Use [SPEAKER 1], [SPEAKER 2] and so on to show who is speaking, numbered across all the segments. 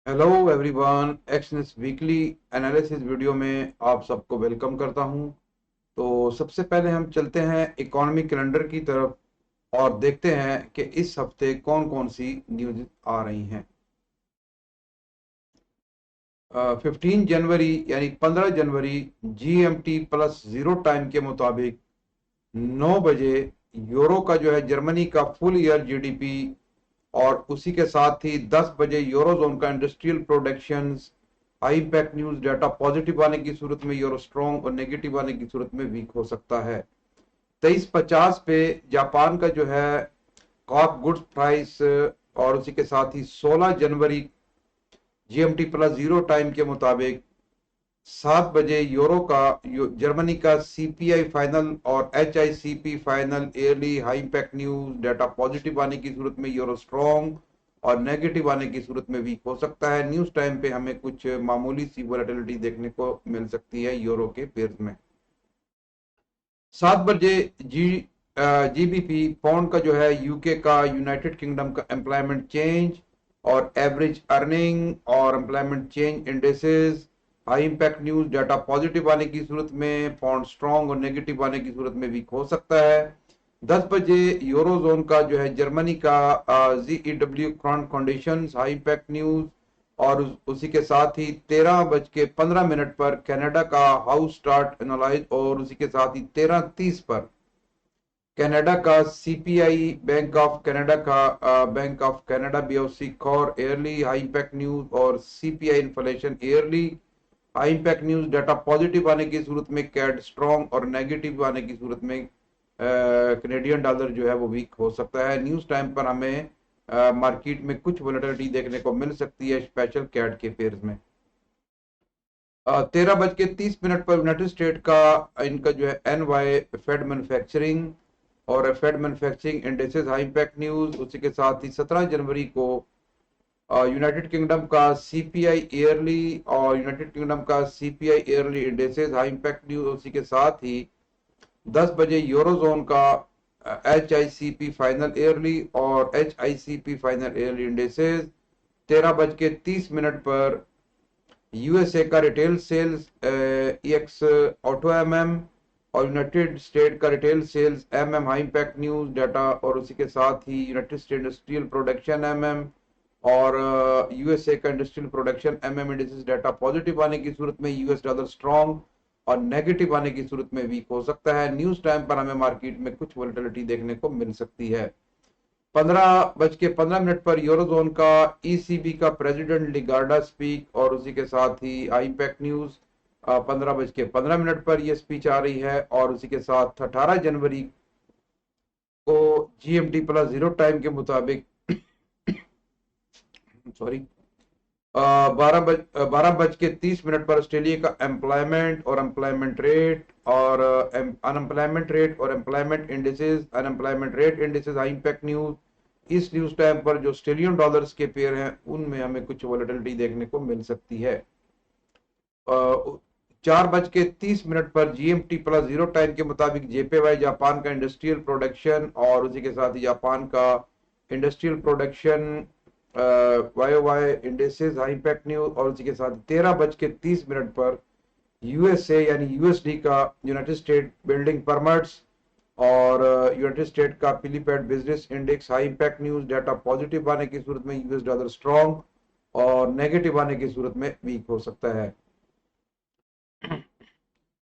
[SPEAKER 1] Hello everyone, Exness weekly analysis video में आप सबको वेलकम करता हूं। तो सबसे पहले हम चलते हैं इकोनॉमी कैलेंडर की तरफ और देखते हैं कि इस हफ्ते कौन कौन सी न्यूज़ आ रही हैं। 15 जनवरी यानी 15 जनवरी GMT प्लस जीरो टाइम के मुताबिक 9 बजे यूरो का जो है जर्मनी का फुल ईयर GDP और उसी के साथ ही 10 बजे यूरोजोन का industrial production high impact news data positive आने की सूरत में यूरो स्ट्रॉन्ग और नेगेटिव आने की सूरत में वीक हो सकता है। 23:50 पे जापान का जो है कॉप गुड्स प्राइस और उसी के साथ ही 16 जनवरी GMT प्लस जीरो टाइम के मुताबिक 7 बजे यूरो का जर्मनी का CPI फाइनल और HICP final yearly high impact news data positive आने की सूरत में यूरो स्ट्रॉन्ग और नेगेटिव आने की सूरत में वीक हो सकता है। न्यूज टाइम पे हमें कुछ मामूली सी वोलेटिलिटी देखने को मिल सकती है यूरो के पेयर्स में। 7 बजे GBP पाउंड का जो है यूके का यूनाइटेड किंगडम का एम्प्लॉयमेंट चेंज और एवरेज अर्निंग और employment change indices high impact news data positive आने की सूरत में पाउंड स्ट्रॉन्ग और नेगेटिव आने की सूरत में वीक हो सकता है। 10 बजे यूरोजोन का जो है जर्मनी का ZEW current conditions high impact news और उसी के साथ ही 13:15 पर कनाडा का हाउस स्टार्ट एनालाइज और उसी के साथ ही 13:30 पर कनाडा का CPI bank of Canada BOC core yearly high impact news और CPI inflation yearly high impact news data positive आने की सूरत में कैड स्ट्रॉन्ग और नेगेटिव आने की सूरत में कनेडियन डॉलर जो है वो वीक हो सकता है। न्यूज टाइम पर हमें मार्केट में कुछ वोलेटिलिटी देखने को मिल सकती है स्पेशल कैड के पेयर्स में। 13:30 पर यूनाइटेड स्टेट का इनका जो है NY फेड मैन्युफैक्चरिंग और Fed manufacturing indexes high impact news. उसी के साथ ही 17 जनवरी को यूनाइटेड किंगडम का CPI ईयरली और यूनाइटेड किंगडम का CPI yearly indexes high impact news. उसी के साथ ही 10 बजे यूरोजोन का HICP फाइनल ईयरली और HICP फाइनल ईयरली इंडेक्सेस। 13:30 पर USA का रिटेल सेल्स EX ऑटो और यूनाइटेड स्टेट का retail sales high impact news data और उसी के साथ ही यूनाइटेड स्टेट इंडस्ट्रियल प्रोडक्शन और USA का industrial production indices data positive आने की सूरत में US डॉलर स्ट्रॉन्ग और नेगेटिव आने की सूरत में वीक हो सकता है। न्यूज टाइम पर हमें मार्केट में कुछ वोलेटिलिटी देखने को मिल सकती है। 15:15 पर यूरोजोन का ECB का प्रेसिडेंट लिगार्डा स्पीक और उसी के साथ ही आई इम्पैक्ट न्यूज 15:15 पर यह स्पीच आ रही है और उसी के साथ 18 जनवरी को GMT प्लस जीरो टाइम के मुताबिक सॉरी 12:30 पर ऑस्ट्रेलिया का एम्प्लॉयमेंट और एम्प्लॉयमेंट रेट और अनएम्प्लॉयमेंट रेट और employment indices unemployment rate indices high impact news. इस न्यूज टाइम पर जो ऑस्ट्रेलियन डॉलर्स के पेयर हैं उनमें हमें कुछ वोलेटिलिटी देखने को मिल सकती है। 4:30 पर GMT प्लस जीरो टाइम के मुताबिक JPY जापान का इंडस्ट्रियल प्रोडक्शन और उसी के साथ ही जापान का industrial production YOY indexes high impact news और उसी के साथ 13:30 पर USA यानी USD का यूनाइटेड स्टेट बिल्डिंग परमिट्स और यूनाइटेड स्टेट का Philly Fed business index high impact news data positive आने की सूरत में US डॉलर स्ट्रॉन्ग और नेगेटिव आने की सूरत में वीक हो सकता है।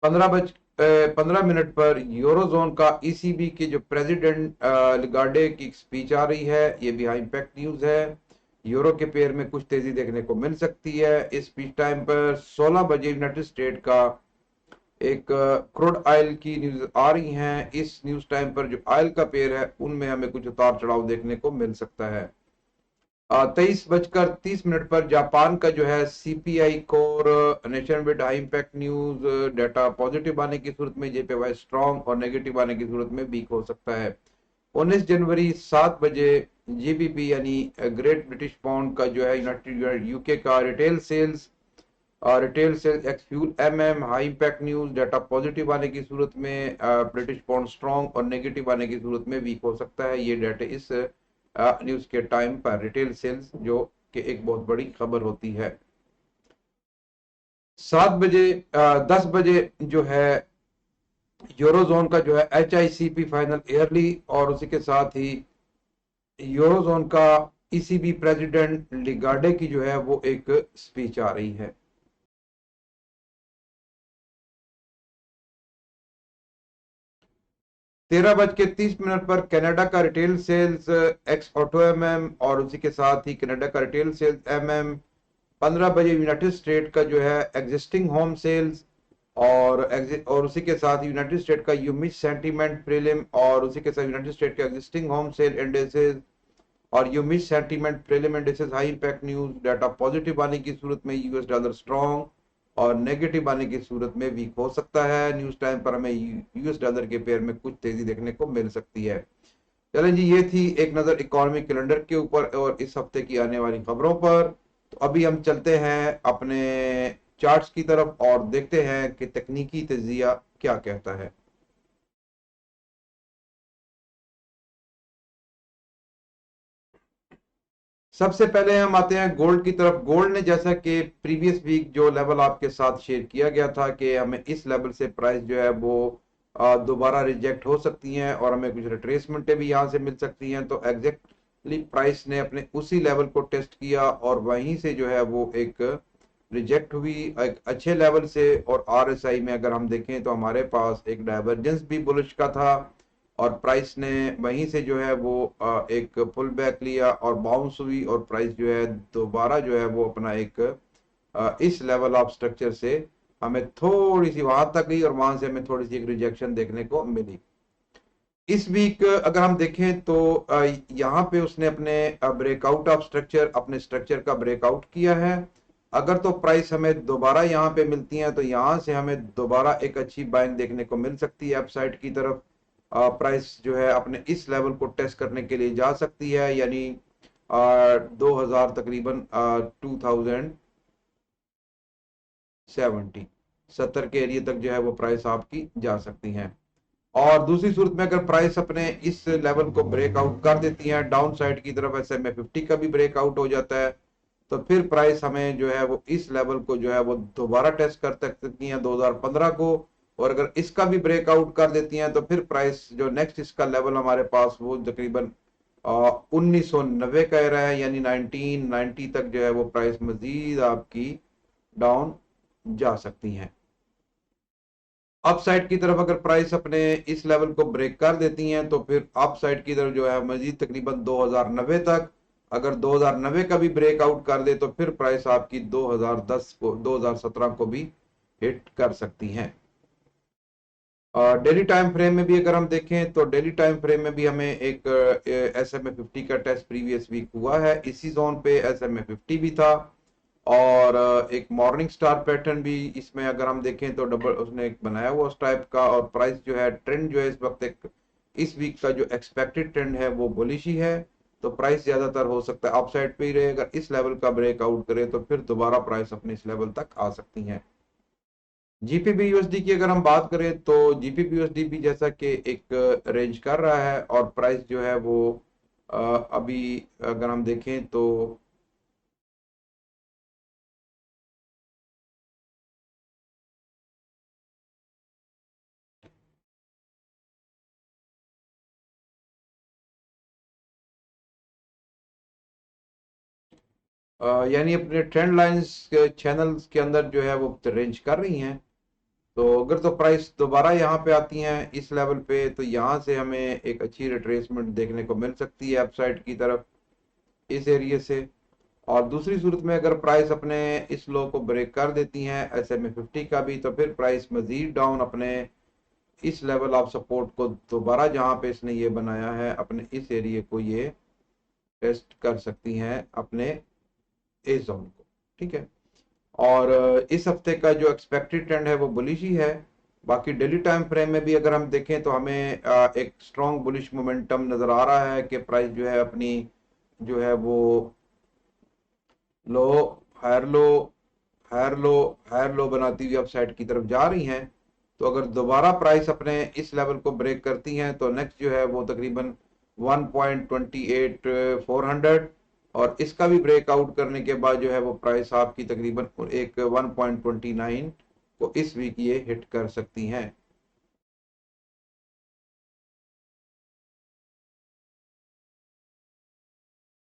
[SPEAKER 1] 15:15 पर यूरोजोन का ECB के जो प्रेसिडेंट लिगार्डे की स्पीच आ रही है, ये भी हाई इम्पैक्ट न्यूज है। यूरो के पेयर में कुछ तेजी देखने को मिल सकती है। इस स्पीच टाइम पर 16 बजे यूनाइटेड स्टेट का एक क्रूड ऑयल की न्यूज आ रही हैं। इस न्यूज टाइम पर जो ऑयल का पेयर है उनमें हमें कुछ उतार चढ़ाव देखने को मिल सकता है। 23:30 पर जापान का जो है CPI core nation with high impact news data positive आने की सूरत में JPY स्ट्रॉन्ग और नेगेटिव आने की सूरत में वीक हो सकता है। 19 जनवरी 7 बजे GBP यानी ग्रेट ब्रिटिश पाउंड का जो है यूनाइटेड यूके का retail sales ex fuel high impact news data positive आने की सूरत में ब्रिटिश पाउंड स्ट्रॉन्ग और नेगेटिव आने की सूरत में वीक हो सकता है। ये डाटा इस न्यूज के टाइम पर रिटेल सेल्स जो कि एक बहुत बड़ी खबर होती है। 10 बजे जो है यूरोजोन का जो है HICP फाइनल ईयरली, और उसी के साथ ही यूरोजोन का ECB प्रेसिडेंट लिगार्डे की जो है वो एक स्पीच आ रही है। 13:30 पर कनाडा का रिटेल सेल्स एक्स ऑटो और उसी के साथ ही कनाडा का रिटेल सेल्स 15 बजे यूनाइटेड स्टेट का जो है एग्जिस्टिंग होम सेल्स, और उसी के साथ यूनाइटेड स्टेट का यूमिच सेंटीमेंट प्रीलिम, और उसी के साथ यूनाइटेड स्टेट का एग्जिस्टिंग होम सेल इंडेक्सेस और UMich sentiment prelim indexes high impact news data positive आने की सूरत में यूएस डॉलर स्ट्रॉन्ग और नेगेटिव आने की सूरत में वीक हो सकता है। न्यूज टाइम पर हमें यूएस डॉलर के पेयर में कुछ तेजी देखने को मिल सकती है। चलें जी, ये थी एक नजर इकोनॉमिक कैलेंडर के ऊपर और इस हफ्ते की आने वाली खबरों पर। तो अभी हम चलते हैं अपने चार्ट्स की तरफ और देखते हैं कि तकनीकी तजिया क्या कहता है। सबसे पहले हम आते हैं गोल्ड की तरफ। गोल्ड ने जैसा कि प्रीवियस वीक जो लेवल आपके साथ शेयर किया गया था कि हमें इस लेवल से प्राइस जो है वो दोबारा रिजेक्ट हो सकती हैं और हमें कुछ रिट्रेसमेंटें भी यहाँ से मिल सकती हैं, तो एग्जैक्टली प्राइस ने अपने उसी लेवल को टेस्ट किया और वहीं से जो है वो एक रिजेक्ट हुई एक अच्छे लेवल से। और RSI में अगर हम देखें तो हमारे पास एक डाइवर्जेंस भी बुलिश का था और प्राइस ने वहीं से जो है वो एक पुल बैक लिया और बाउंस हुई और प्राइस जो है दोबारा जो है वो अपना एक इस लेवल ऑफ स्ट्रक्चर से हमें थोड़ी सी वहां तक गई और वहां से हमें थोड़ी सी एक रिजेक्शन देखने को मिली। इस वीक अगर हम देखें तो यहाँ पे उसने अपने ब्रेकआउट ऑफ स्ट्रक्चर अपने स्ट्रक्चर का ब्रेकआउट किया है। अगर तो प्राइस हमें दोबारा यहाँ पे मिलती है तो यहाँ से हमें दोबारा एक अच्छी बाइंग देखने को मिल सकती है अपसाइड की तरफ। प्राइस जो है अपने इस लेवल को टेस्ट करने के लिए जा सकती है, यानी 2000 तकरीबन 2070 के एरिया तक जो है वो प्राइस आपकी जा सकती है। और दूसरी सूरत में अगर प्राइस अपने इस लेवल को ब्रेकआउट कर देती है डाउन साइड की तरफ, SMA 50 का भी ब्रेकआउट हो जाता है, तो फिर प्राइस हमें जो है वो इस लेवल को जो है वो दोबारा टेस्ट कर सकती है 2015 को। और अगर इसका भी ब्रेकआउट कर देती हैं तो फिर प्राइस जो नेक्स्ट इसका लेवल हमारे पास वो तकरीबन 1990 कह रहा है, यानी 1990 तक जो है वो प्राइस मजीद आपकी डाउन जा सकती हैं। अपसाइड की तरफ अगर प्राइस अपने इस लेवल को ब्रेक कर देती हैं तो फिर अपसाइड की तरफ जो है मजीद तकरीबन 2090 तक, अगर 2090 का भी ब्रेकआउट कर दे तो फिर प्राइस आपकी 2010 को 2017 को भी हिट कर सकती हैं। डेली टाइम फ्रेम में भी अगर हम देखें तो डेली टाइम फ्रेम में भी हमें एक SMA 50 का टेस्ट प्रीवियस वीक हुआ है, इसी जोन पे SMA 50 भी था और एक मॉर्निंग स्टार पैटर्न भी इसमें अगर हम देखें तो डबल उसने एक बनाया हुआ उस टाइप का। और प्राइस जो है ट्रेंड जो है इस वक्त एक इस वीक का जो एक्सपेक्टेड ट्रेंड है वो बुलिश ही है, तो प्राइस ज्यादातर हो सकता है अपसाइड पे ही रहे। अगर इस लेवल का ब्रेकआउट करे तो फिर दोबारा प्राइस अपने इस लेवल तक आ सकती है। GBP USD की अगर हम बात करें तो GBP USD भी जैसा कि एक रेंज कर रहा है और प्राइस जो है वो अभी अगर हम देखें तो यानी अपने ट्रेंड लाइंस के चैनल्स के अंदर जो है वो रेंज कर रही हैं। तो अगर तो प्राइस दोबारा यहाँ पे आती हैं इस लेवल पे तो यहाँ से हमें एक अच्छी रिट्रेसमेंट देखने को मिल सकती है अपसाइड की तरफ इस एरिया से। और दूसरी सूरत में अगर प्राइस अपने इस लो को ब्रेक कर देती हैं SMA 50 का भी, तो फिर प्राइस मजीद डाउन अपने इस लेवल ऑफ सपोर्ट को दोबारा जहाँ पे इसने ये बनाया है अपने इस एरिया को ये टेस्ट कर सकती हैं अपने इस जोन को। ठीक है, और इस हफ्ते का जो एक्सपेक्टेड ट्रेंड है वो बुलिश ही है। बाकी डेली टाइम फ्रेम में भी अगर हम देखें तो हमें एक स्ट्रॉन्ग बुलिश मोमेंटम नजर आ रहा है कि प्राइस जो है अपनी जो है वो low higher low higher low higher low बनाती हुई अपसाइड की तरफ जा रही हैं। तो अगर दोबारा प्राइस अपने इस लेवल को ब्रेक करती हैं तो नेक्स्ट जो है वो तकरीबन 1.28400 और इसका भी ब्रेकआउट करने के बाद जो है वो प्राइस आपकी तकरीबन एक 1.29 को इस वीक ये हिट कर सकती हैं।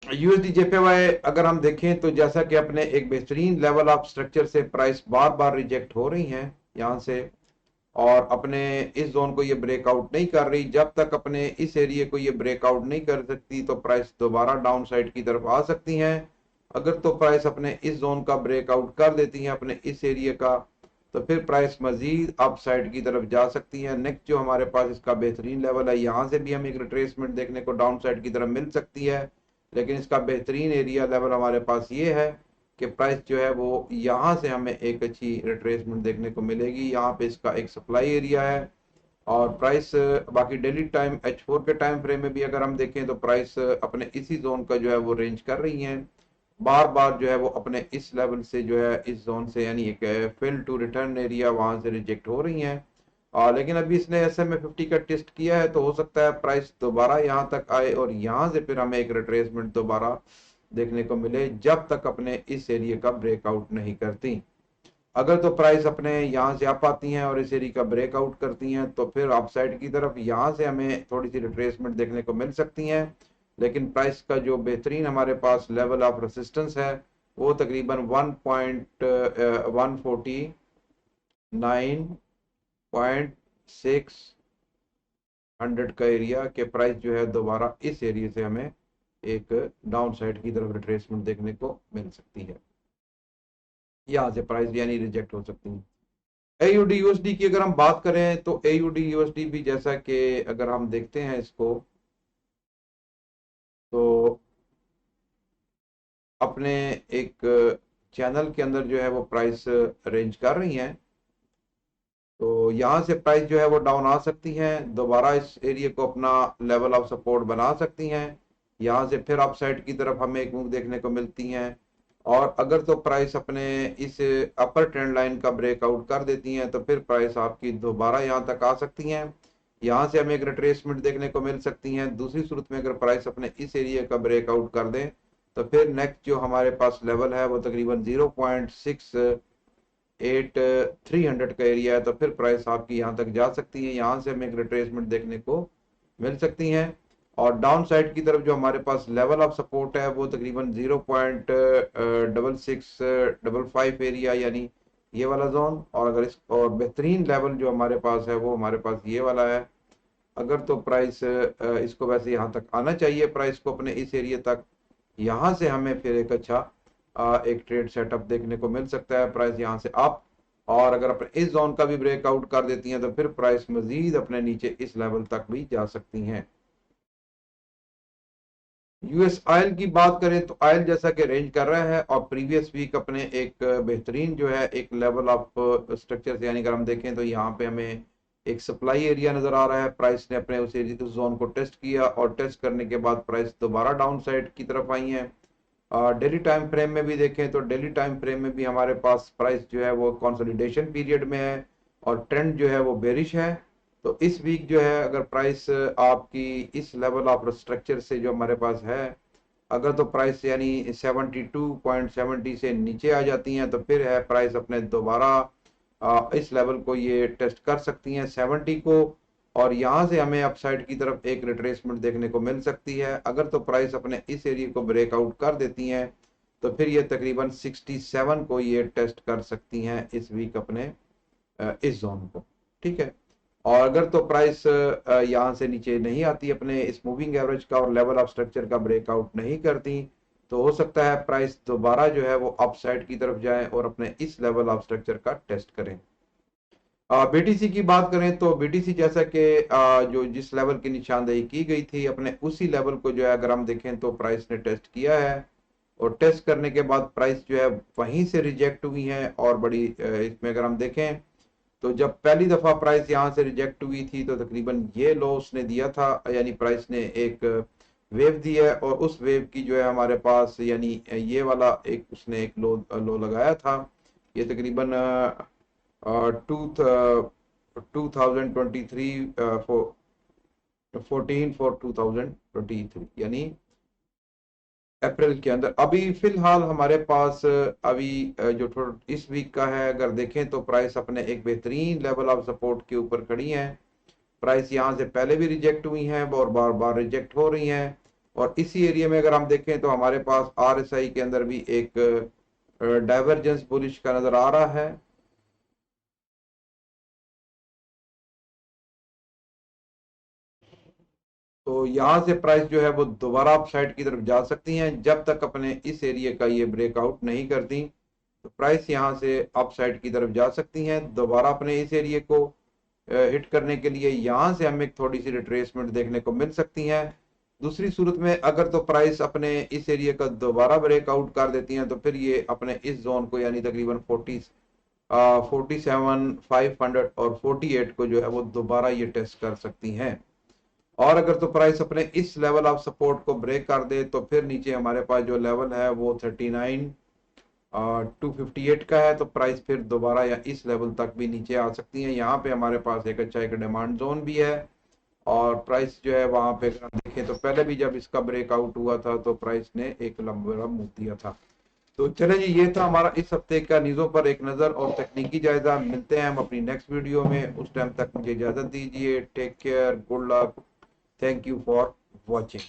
[SPEAKER 1] यूएसडी जेपीवाई अगर हम देखें तो जैसा कि अपने एक बेहतरीन लेवल ऑफ स्ट्रक्चर से प्राइस बार बार रिजेक्ट हो रही हैं यहाँ से, और अपने इस जोन को ये ब्रेकआउट नहीं कर रही। जब तक अपने इस एरिया को ये ब्रेकआउट नहीं कर सकती तो प्राइस दोबारा डाउन साइड की तरफ आ सकती हैं। अगर तो प्राइस अपने इस जोन का ब्रेकआउट कर देती हैं अपने इस एरिया का, तो फिर प्राइस मजीद अप साइड की तरफ जा सकती है। नेक्स्ट जो हमारे पास इसका बेहतरीन लेवल है, यहाँ से भी हमें एक रिट्रेसमेंट देखने को डाउन साइड की तरफ मिल सकती है, लेकिन इसका बेहतरीन एरिया लेवल हमारे पास ये है कि प्राइस जो है वो यहाँ से हमें एक अच्छी रिट्रेसमेंट देखने को मिलेगी। यहाँ पे इसका एक सप्लाई एरिया है, और प्राइस बाकी डेली टाइम H4 के टाइम फ्रेम में भी अगर हम देखें तो प्राइस अपने इसी जोन का जो है वो रेंज कर रही है। बार बार जो है वो अपने इस लेवल से जो है इस जोन से यानी एक फेल टू रिटर्न एरिया वहां से रिजेक्ट हो रही हैं। लेकिन अभी इसने SMA 50 का टेस्ट किया है, तो हो सकता है प्राइस दोबारा यहाँ तक आए और यहाँ से फिर हमें एक रिट्रेसमेंट दोबारा देखने को मिले, जब तक अपने इस एरिया का ब्रेकआउट नहीं करती। अगर तो प्राइस अपने यहाँ से अप आती हैं और इस एरिया का ब्रेकआउट करती हैं, तो फिर अपसाइड की तरफ यहाँ से हमें थोड़ी सी रिट्रेसमेंट देखने को मिल सकती हैं। लेकिन प्राइस का जो बेहतरीन हमारे पास लेवल ऑफ रेसिस्टेंस है वो तकरीबन 1.149.600 का एरिया के प्राइस जो है दोबारा इस एरिया से हमें एक डाउन साइड की तरफ रिट्रेसमेंट देखने को मिल सकती है। यहाँ से प्राइस यानी रिजेक्ट हो सकती है। AUD USD की अगर हम बात करें तो AUD USD भी जैसा कि अगर हम देखते हैं इसको, तो अपने एक चैनल के अंदर जो है वो प्राइस रेंज कर रही हैं, तो यहाँ से प्राइस जो है वो डाउन आ सकती हैं, दोबारा इस एरिया को अपना लेवल ऑफ सपोर्ट बना सकती हैं। यहाँ से फिर अप साइड की तरफ हमें एक मूव देखने को मिलती हैं, और अगर तो प्राइस अपने इस अपर ट्रेंड लाइन का ब्रेकआउट कर देती हैं तो फिर प्राइस आपकी दोबारा यहाँ तक आ सकती हैं। यहाँ से हमें एक रिट्रेसमेंट देखने को मिल सकती हैं। दूसरी सूरत में अगर प्राइस अपने इस एरिया का ब्रेकआउट कर दें तो फिर नेक्स्ट जो हमारे पास लेवल है वो तकरीबन 0.68300 का एरिया है, तो फिर प्राइस आपकी यहाँ तक जा सकती है। यहाँ से हमें एक रिट्रेसमेंट देखने को मिल सकती हैं। और डाउन साइड की तरफ जो हमारे पास लेवल ऑफ सपोर्ट है वो तकरीबन 0.6655 एरिया यानी ये वाला जोन, और अगर इस और बेहतरीन लेवल जो हमारे पास है वो हमारे पास ये वाला है। अगर तो प्राइस इसको वैसे यहाँ तक आना चाहिए प्राइस को अपने इस एरिया तक, यहाँ से हमें फिर एक अच्छा एक ट्रेड सेटअप देखने को मिल सकता है प्राइस यहाँ से अप। और अगर अपने इस जोन का भी ब्रेकआउट कर देती हैं तो फिर प्राइस मजीद अपने नीचे इस लेवल तक भी जा सकती हैं। यूएस ऑयल की बात करें तो ऑयल जैसा कि रेंज कर रहा है, और प्रीवियस वीक अपने एक बेहतरीन जो है एक लेवल ऑफ स्ट्रक्चर से, यानी अगर हम देखें तो यहाँ पे हमें एक सप्लाई एरिया नजर आ रहा है। प्राइस ने अपने उस एरिया उस जोन को टेस्ट किया, और टेस्ट करने के बाद प्राइस दोबारा डाउन साइड की तरफ आई है। डेली टाइम फ्रेम में भी देखें तो डेली टाइम फ्रेम में भी हमारे पास प्राइस जो है वो कंसोलिडेशन पीरियड में है, और ट्रेंड जो है वो बेरिश है। तो इस वीक जो है अगर प्राइस आपकी इस लेवल ऑफ स्ट्रक्चर से जो हमारे पास है, अगर तो प्राइस यानी 72.70 से नीचे आ जाती हैं तो फिर है प्राइस अपने दोबारा इस लेवल को ये टेस्ट कर सकती हैं 70 को, और यहाँ से हमें अपसाइड की तरफ एक रिट्रेसमेंट देखने को मिल सकती है। अगर तो प्राइस अपने इस एरिया को ब्रेकआउट कर देती हैं तो फिर ये तकरीबन 67 को ये टेस्ट कर सकती हैं इस वीक अपने इस जोन को। ठीक है, और अगर तो प्राइस यहाँ से नीचे नहीं आती अपने इस मूविंग एवरेज का और लेवल ऑफ स्ट्रक्चर का ब्रेकआउट नहीं करती, तो हो सकता है प्राइस दोबारा जो है वो अपसाइड की तरफ जाए और अपने इस लेवल ऑफ स्ट्रक्चर का टेस्ट करें। बीटीसी की बात करें तो बीटीसी जैसा कि जो जिस लेवल की निशानदेही की गई थी अपने उसी लेवल को जो है अगर हम देखें तो प्राइस ने टेस्ट किया है, और टेस्ट करने के बाद प्राइस जो है वहीं से रिजेक्ट हुई है। और बड़ी इसमें अगर हम देखें तो जब पहली दफा प्राइस यहाँ से रिजेक्ट हुई थी तो तकरीबन ये लो उसने दिया था, यानी प्राइस ने एक वेव दी है, और उस वेव की जो है हमारे पास यानी ये वाला एक उसने एक लो लो लगाया था। ये तकरीबन 2023 14 फॉर 2023 यानी अप्रैल के अंदर। अभी फिलहाल हमारे पास अभी जो थोड़ा इस वीक का है, अगर देखें तो प्राइस अपने एक बेहतरीन लेवल ऑफ सपोर्ट के ऊपर खड़ी है। प्राइस यहाँ से पहले भी रिजेक्ट हुई हैं और बार बार रिजेक्ट हो रही हैं, और इसी एरिया में अगर हम देखें तो हमारे पास आरएसआई के अंदर भी एक डाइवर्जेंस बुलिश का नजर आ रहा है। तो यहाँ से प्राइस जो है वो दोबारा अप साइड की तरफ जा सकती हैं जब तक अपने इस एरिया का ये ब्रेकआउट नहीं करती। तो प्राइस यहाँ से अप साइड की तरफ जा सकती हैं दोबारा अपने इस एरिया को हिट करने के लिए। यहाँ से हमें थोड़ी सी रिट्रेसमेंट देखने को मिल सकती है। दूसरी सूरत में अगर तो प्राइस अपने इस एरिया का दोबारा ब्रेकआउट कर देती हैं तो फिर ये अपने इस जोन को यानी तकरीबन 47 500 और 48 को जो है वो दोबारा ये टेस्ट कर सकती हैं। और अगर तो प्राइस अपने इस लेवल ऑफ सपोर्ट को ब्रेक कर दे तो फिर नीचे हमारे पास जो लेवल है वो 39 258 का है। तो प्राइस फिर दोबारा या इस लेवल तक भी नीचे आ सकती है। यहाँ पे हमारे पास एक अच्छा एक डिमांड जोन भी है, और प्राइस जो है वहां पे अगर हम देखें तो पहले भी जब इसका ब्रेकआउट हुआ था तो प्राइस ने एक लंबा मूव दिया था। तो चले जी, ये था हमारा इस हफ्ते का न्यूज़ों पर एक नज़र और तकनीकी जायजा। मिलते हैं हम अपनी नेक्स्ट वीडियो में, उस टाइम तक मुझे इजाज़त दीजिए। Take care, good luck, thank you for watching.